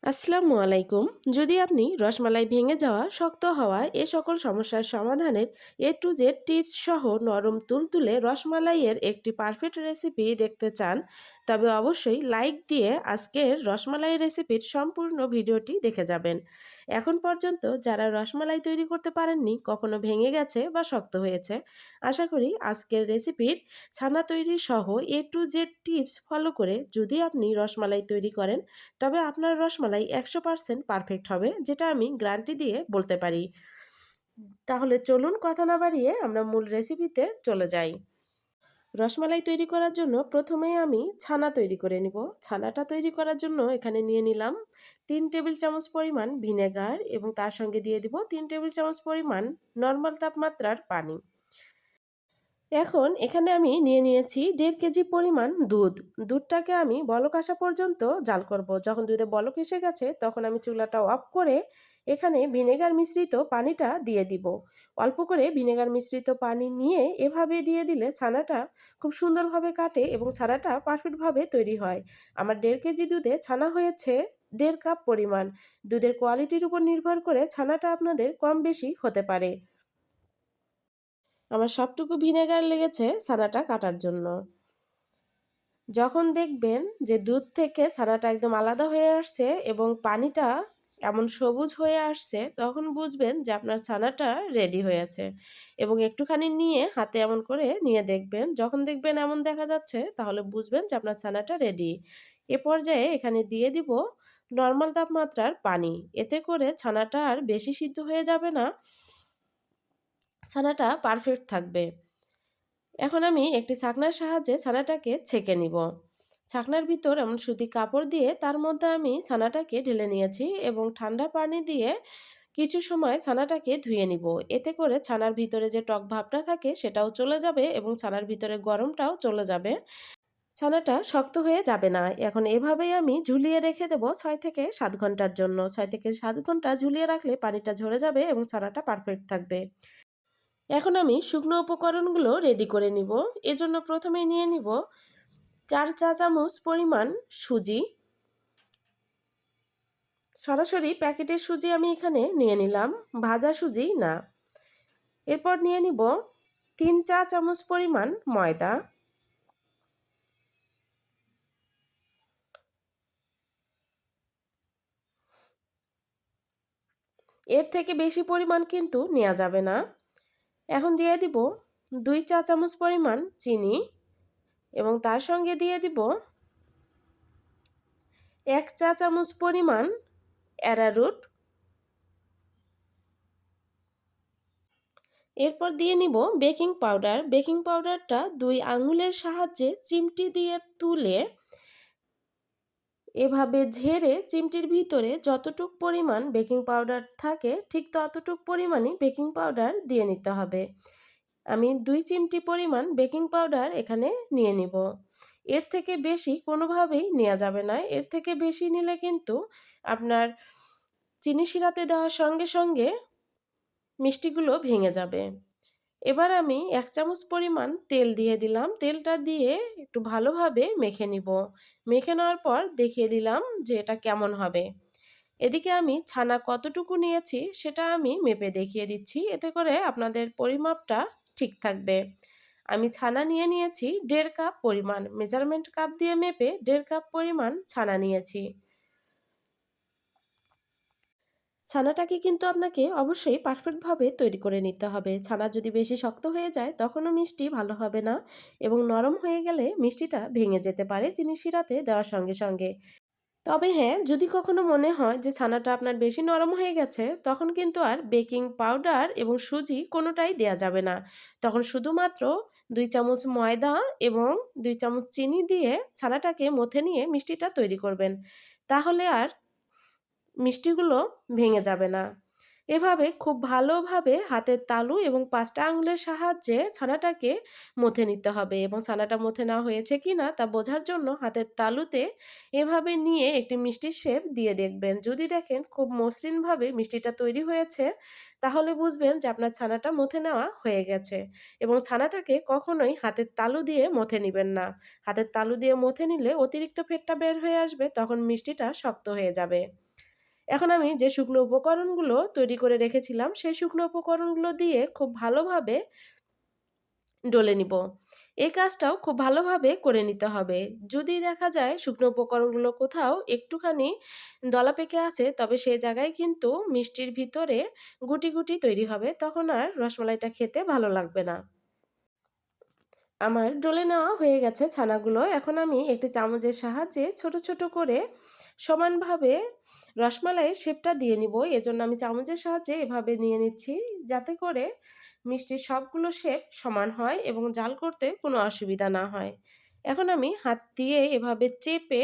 আসসালামু আলাইকুম। যদি আপনি রসমালাই ভেঙে যাওয়া, শক্ত হওয়া এ সকল সমস্যার সমাধানের এ টু জেড টিপস সহ নরম তুলতুলে রসমালাইয়ের একটি পারফেক্ট রেসিপি দেখতে চান, তবে অবশ্যই লাইক দিয়ে আজকের রসমালাই রেসিপির সম্পূর্ণ ভিডিওটি দেখে যাবেন। এখন পর্যন্ত যারা রসমালাই তৈরি করতে পারেননি, কখনো ভেঙে গেছে বা শক্ত হয়েছে, আশা করি আজকের রেসিপির ছানা তৈরি সহ এ টু জেড টিপস ফলো করে যদি আপনি রসমালাই তৈরি করেন, তবে আপনার রসমালাই ১০০% পারফেক্ট হবে, যেটা আমি গ্যারান্টি দিয়ে বলতে পারি। তাহলে চলুন কথা না বাড়িয়ে আমরা মূল রেসিপিতে চলে যাই। রসমালাই তৈরি করার জন্য প্রথমেই আমি ছানা তৈরি করে নিব। ছানাটা তৈরি করার জন্য এখানে নিয়ে নিলাম ৩ টেবিল চামচ পরিমাণ ভিনেগার এবং তার সঙ্গে দিয়ে দিব ৩ টেবিল চামচ পরিমাণ নর্মাল তাপমাত্রার পানি। এখন এখানে আমি নিয়ে নিয়েছি ১.৫ কেজি পরিমাণ দুধ। দুধটাকে আমি বলক আসা পর্যন্ত জাল করব। যখন দুধে বলক এসে গেছে তখন আমি চুলাটা অফ করে এখানে ভিনেগার মিশ্রিত পানিটা দিয়ে দিব। অল্প করে ভিনেগার মিশ্রিত পানি নিয়ে এভাবে দিয়ে দিলে ছানাটা খুব সুন্দরভাবে কাটে এবং ছানাটা পারফেক্টভাবে তৈরি হয়। আমার ১.৫ কেজি দুধে ছানা হয়েছে ১.৫ কাপ পরিমাণ। দুধের কোয়ালিটির উপর নির্ভর করে ছানাটা আপনাদের কম বেশি হতে পারে। আমার সবটুকু ভিনেগার লেগেছে ছানাটা কাটার জন্য। যখন দেখবেন যে দুধ থেকে ছানাটা একদম আলাদা হয়ে আসছে এবং পানিটা এমন সবুজ হয়ে আসছে, তখন বুঝবেন যে আপনার ছানাটা রেডি হয়েছে। এবং একটুখানি নিয়ে হাতে এমন করে নিয়ে দেখবেন, যখন দেখবেন এমন দেখা যাচ্ছে তাহলে বুঝবেন যে আপনার ছানাটা রেডি। এ পর্যায়ে এখানে দিয়ে দিব নর্মাল তাপমাত্রার পানি। এতে করে ছানাটা আর বেশি সিদ্ধ হয়ে যাবে না, ছানাটা পারফেক্ট থাকবে। এখন আমি একটি ছাঁকনার সাহায্যে ছানাটাকে ছেঁকে নিব। ছাঁকনার ভিতর এমন সুতি কাপড় দিয়ে তার মধ্যে আমি ছানাটাকে ঢেলে নিয়েছি এবং ঠান্ডা পানি দিয়ে কিছু সময় ছানাটাকে ধুয়ে নিব। এতে করে ছানার ভিতরে যে টক ভাবটা থাকে সেটাও চলে যাবে এবং ছানার ভিতরে গরমটাও চলে যাবে। ছানাটা শক্ত হয়ে যাবে না। এখন এভাবেই আমি ঝুলিয়ে রেখে দেব ৬ থেকে ৭ ঘন্টার জন্য। ৬ থেকে ৭ ঘন্টা ঝুলিয়ে রাখলে পানিটা ঝরে যাবে এবং ছানাটা পারফেক্ট থাকবে। এখন আমি শুকনো উপকরণগুলো রেডি করে নিব। এজন্য প্রথমে নিয়ে নিব ৪ চা চামচ পরিমাণ সুজি। সরাসরি প্যাকেটের সুজি আমি এখানে নিয়ে নিলাম, ভাজা সুজি না। এরপর নিয়ে নিব ৩ চা চামচ পরিমাণ ময়দা। এর থেকে বেশি পরিমাণ কিন্তু নেওয়া যাবে না। এখন দিয়ে দিব ২ চা চামচ পরিমাণ চিনি এবং তার সঙ্গে দিয়ে দিব ১ চা চামচ পরিমাণ অ্যারারুট। এরপর দিয়ে নিব বেকিং পাউডার। বেকিং পাউডারটা ২ আঙুলের সাহায্যে চিমটি দিয়ে তুলে এভাবে ঝেড়ে চিমটির ভিতরে যতটুক পরিমাণ বেকিং পাউডার থাকে ঠিক ততটুক পরিমাণই বেকিং পাউডার দিয়ে নিতে হবে। আমি ২ চিমটি পরিমাণ বেকিং পাউডার এখানে নিয়ে নিব। এর থেকে বেশি কোনোভাবেই নেওয়া যাবে না। এর থেকে বেশি নিলে কিন্তু আপনার চিনি শিরাতে দেওয়ার সঙ্গে সঙ্গে মিষ্টিগুলো ভেঙে যাবে। এবার আমি ১ চামচ পরিমাণ তেল দিয়ে দিলাম। তেলটা দিয়ে একটু ভালোভাবে মেখে নিব। মেখে নেওয়ার পর দেখিয়ে দিলাম যে এটা কেমন হবে। এদিকে আমি ছানা কতটুকু নিয়েছি সেটা আমি মেপে দেখিয়ে দিচ্ছি। এতে করে আপনাদের পরিমাপটা ঠিক থাকবে। আমি ছানা নিয়ে নিয়েছি ১.৫ কাপ পরিমাণ। মেজারমেন্ট কাপ দিয়ে মেপে ১.৫ কাপ পরিমাণ ছানা নিয়েছি। ছানাটাকে কিন্তু আপনাকে অবশ্যই পারফেক্টভাবে তৈরি করে নিতে হবে। ছানা যদি বেশি শক্ত হয়ে যায় তখনও মিষ্টি ভালো হবে না এবং নরম হয়ে গেলে মিষ্টিটা ভেঙে যেতে পারে চিনি শিরাতে দেওয়ার সঙ্গে সঙ্গে। তবে হ্যাঁ, যদি কখনো মনে হয় যে ছানাটা আপনার বেশি নরম হয়ে গেছে, তখন কিন্তু আর বেকিং পাউডার এবং সুজি কোনোটাই দেয়া যাবে না। তখন শুধুমাত্র ২ চামচ ময়দা এবং ২ চামচ চিনি দিয়ে ছানাটাকে মথে নিয়ে মিষ্টিটা তৈরি করবেন। তাহলে আর মিষ্টিগুলো ভেঙে যাবে না। এভাবে খুব ভালোভাবে হাতের তালু এবং ৫ টা আঙুলের সাহায্যে ছানাটাকে মথে নিতে হবে এবং ছানাটা মথে নেওয়া হয়েছে কিনা তা বোঝার জন্য হাতের তালুতে এভাবে নিয়ে একটি মিষ্টির শেপ দিয়ে দেখবেন। যদি দেখেন খুব মসৃণভাবে মিষ্টিটা তৈরি হয়েছে, তাহলে বুঝবেন যে আপনার ছানাটা মথে নেওয়া হয়ে গেছে এবং ছানাটাকে কখনোই হাতের তালু দিয়ে মথে নিবেন না। হাতের তালু দিয়ে মথে নিলে অতিরিক্ত ফেটটা বের হয়ে আসবে, তখন মিষ্টিটা শক্ত হয়ে যাবে। এখন আমি যে শুকনো উপকরণগুলো তৈরি করে রেখেছিলাম, সেই শুকনো উপকরণগুলো দিয়ে খুব ভালোভাবে ডলে নিব। এই কাজটাও খুব ভালোভাবে করে নিতে হবে। যদি দেখা যায় শুকনো উপকরণগুলো কোথাও একটুখানি দলা পেকে আছে, তবে সেই জায়গায় কিন্তু মিষ্টির ভিতরে গুটি, গুটি তৈরি হবে। তখন আর রসমালাইটা খেতে ভালো লাগবে না। আমার ডলে নেওয়া হয়ে গেছে ছানাগুলো। এখন আমি একটি চামচের সাহায্যে ছোট, ছোট করে সমানভাবে রসমালাইয়ের শেপটা দিয়ে নিব। এজন্য আমি চামচের সাহায্যে এভাবে নিয়ে নিচ্ছি, যাতে করে মিষ্টির সবগুলো শেপ সমান হয় এবং জাল করতে কোনো অসুবিধা না হয়। এখন আমি হাত দিয়ে এভাবে চেপে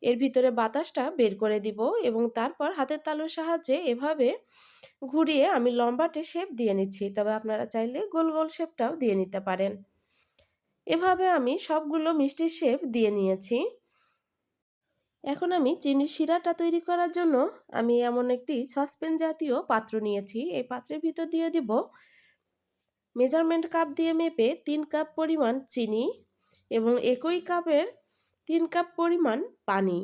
এর ভিতরে বাতাসটা বের করে দিব এবং তারপর হাতের তালুর সাহায্যে এভাবে ঘুরিয়ে আমি লম্বাটে শেপ দিয়ে নিচ্ছি। তবে আপনারা চাইলে গোল, গোল শেপটাও দিয়ে নিতে পারেন। এভাবে আমি সবগুলো মিষ্টির শেপ দিয়ে নিয়েছি। এখন আমি চিনির শিরাটা তৈরি করার জন্য আমি এমন একটি সসপ্যান জাতীয় পাত্র নিয়েছি। এই পাত্রের ভিতর দিয়ে দিব মেজারমেন্ট কাপ দিয়ে মেপে ৩ কাপ পরিমাণ চিনি এবং একই কাপের ৩ কাপ পরিমাণ পানি।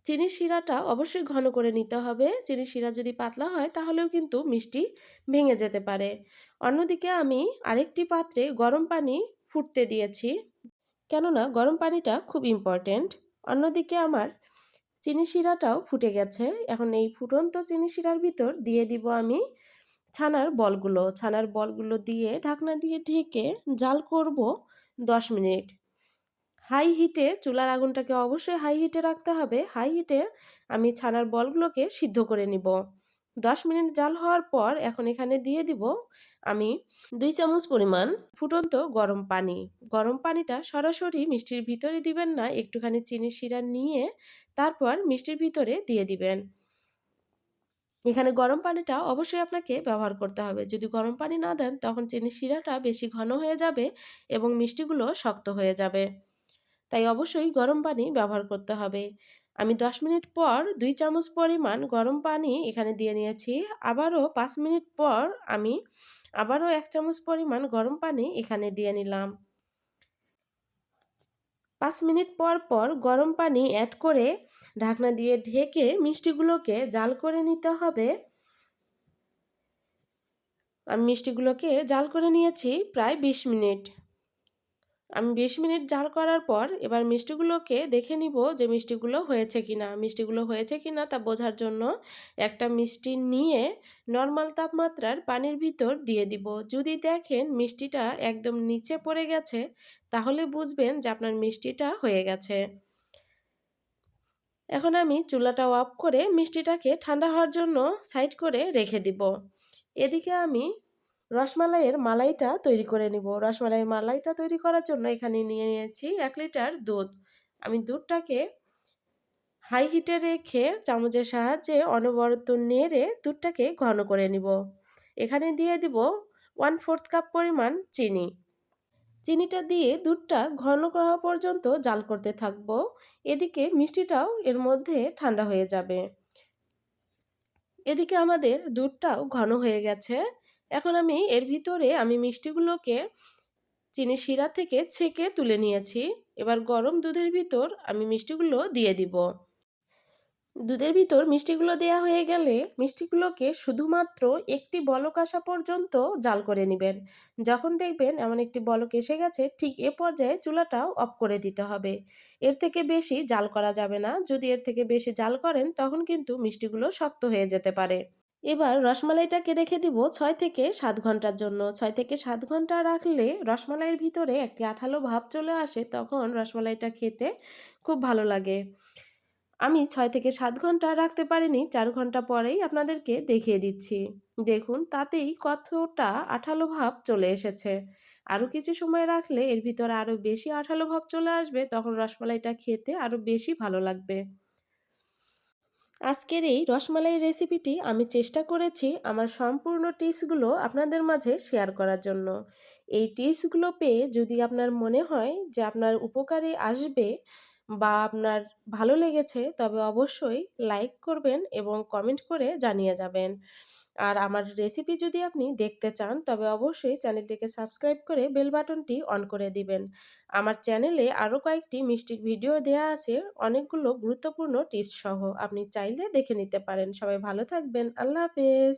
চিনির শিরাটা অবশ্যই ঘন করে নিতে হবে। চিনির শিরা যদি পাতলা হয় তাহলেও কিন্তু মিষ্টি ভেঙে যেতে পারে। অন্যদিকে আমি আরেকটি পাত্রে গরম পানি ফুটতে দিয়েছি, কেননা গরম পানিটা খুব ইম্পর্ট্যান্ট। অন্যদিকে আমার চিনি শিরাটাও ফুটে গেছে। এখন এই ফুটন্ত চিনি শিরার ভিতর দিয়ে দিব আমি ছানার বলগুলো দিয়ে ঢাকনা দিয়ে ঢেকে জাল করব ১০ মিনিট। হাই হিটে চুলার আগুনটাকে অবশ্যই হাই হিটে রাখতে হবে। হাই হিটে আমি ছানার বলগুলোকে সিদ্ধ করে নিব। ১০ মিনিট জাল হওয়ার পর এখন এখানে দিয়ে দিব আমি ২ চামচ পরিমাণ ফুটন্ত গরম পানি। গরম পানিটা সরাসরি মিষ্টির ভিতরে দিবেন না, একটুখানি চিনির শিরা নিয়ে তারপর মিষ্টির ভিতরে দিয়ে দিবেন। এখানে গরম পানিটা অবশ্যই আপনাকে ব্যবহার করতে হবে। যদি গরম পানি না দেন তখন চিনির শিরাটা বেশি ঘন হয়ে যাবে এবং মিষ্টিগুলো শক্ত হয়ে যাবে। তাই অবশ্যই গরম পানি ব্যবহার করতে হবে। আমি ১০ মিনিট পর ২ চামচ পরিমাণ গরম পানি এখানে দিয়ে নিয়েছি। আবারও ৫ মিনিট পর আমি আবারও ১ চামচ পরিমাণ গরম পানি এখানে দিয়ে নিলাম। ৫ মিনিট পর, পর গরম পানি এড করে ঢাকনা দিয়ে ঢেকে মিষ্টিগুলোকে জাল করে নিতে হবে। আমি মিষ্টিগুলোকে জাল করে নিয়েছি প্রায় ২০ মিনিট। আমি ২০ মিনিট জাল করার পর এবার মিষ্টিগুলোকে দেখে নিব যে মিষ্টিগুলো হয়েছে কিনা। মিষ্টিগুলো হয়েছে কিনা তা বোঝার জন্য একটা মিষ্টি নিয়ে নরমাল তাপমাত্রার পানির ভিতর দিয়ে দিব। যদি দেখেন মিষ্টিটা একদম নিচে পড়ে গেছে, তাহলে বুঝবেন যে আপনার মিষ্টিটা হয়ে গেছে। এখন আমি চুলাটা অফ করে মিষ্টিটাকে ঠান্ডা হওয়ার জন্য সাইড করে রেখে দিব। এদিকে আমি রসমালাইয়ের মালাইটা তৈরি করে নিব। রসমালাইয়ের মালাইটা তৈরি করার জন্য এখানে নিয়ে নিয়েছি ১ লিটার দুধ। আমি দুধটাকে হাই হিটে রেখে চামচের সাহায্যে অনবরত নেড়ে দুধটাকে ঘন করে নিব। এখানে দিয়ে দিব 1/4 কাপ পরিমাণ চিনি। চিনিটা দিয়ে দুধটা ঘন হওয়া পর্যন্ত জাল করতে থাকবো। এদিকে মিষ্টিটাও এর মধ্যে ঠান্ডা হয়ে যাবে। এদিকে আমাদের দুধটাও ঘন হয়ে গেছে। এখন আমি এর ভিতরে মিষ্টিগুলোকে চিনির শিরা থেকে ছেঁকে তুলে নিয়েছি। এবার গরম দুধের ভিতর আমি মিষ্টিগুলো দিয়ে দিব। দুধের ভিতর মিষ্টিগুলো দেয়া হয়ে গেলে মিষ্টিগুলোকে শুধুমাত্র একটি বলক আসা পর্যন্ত জাল করে নেবেন। যখন দেখবেন এমন একটি বলক এসে গেছে, ঠিক এ পর্যায়ে চুলাটাও অফ করে দিতে হবে। এর থেকে বেশি জাল করা যাবে না। যদি এর থেকে বেশি জাল করেন তখন কিন্তু মিষ্টিগুলো শক্ত হয়ে যেতে পারে। এবার রসমালাইটাকে রেখে দিব ৬ থেকে ৭ ঘন্টার জন্য। ৬ থেকে ৭ ঘন্টা রাখলে রসমালাইয়ের ভিতরে একটি আঠালো ভাব চলে আসে, তখন রসমালাইটা খেতে খুব ভালো লাগে। আমি ৬ থেকে ৭ ঘন্টা রাখতে পারিনি, ৪ ঘন্টা পরেই আপনাদেরকে দেখিয়ে দিচ্ছি। দেখুন তাতেই কতটা আঠালো ভাব চলে এসেছে। আরও কিছু সময় রাখলে এর ভিতরে আরও বেশি আঠালো ভাব চলে আসবে, তখন রসমালাইটা খেতে আরও বেশি ভালো লাগবে। আজকের এই রসমালাই রেসিপিটি আমি চেষ্টা করেছি আমার সম্পূর্ণ টিপসগুলো আপনাদের মাঝে শেয়ার করার জন্য। এই টিপসগুলো পেয়ে যদি আপনার মনে হয় যে আপনার উপকারে আসবে বা আপনার ভালো লেগেছে, তবে অবশ্যই লাইক করবেন এবং কমেন্ট করে জানিয়ে যাবেন। আর আমার রেসিপি যদি আপনি দেখতে চান তবে অবশ্যই চ্যানেলটিকে সাবস্ক্রাইব করে বেল বাটনটি অন করে দিবেন। আমার চ্যানেলে আরও কয়েকটি মিষ্টির ভিডিও দেয়া আছে, অনেকগুলো গুরুত্বপূর্ণ টিপস সহ। আপনি চাইলে দেখে নিতে পারেন। সবাই ভালো থাকবেন। আল্লাহ হাফেজ।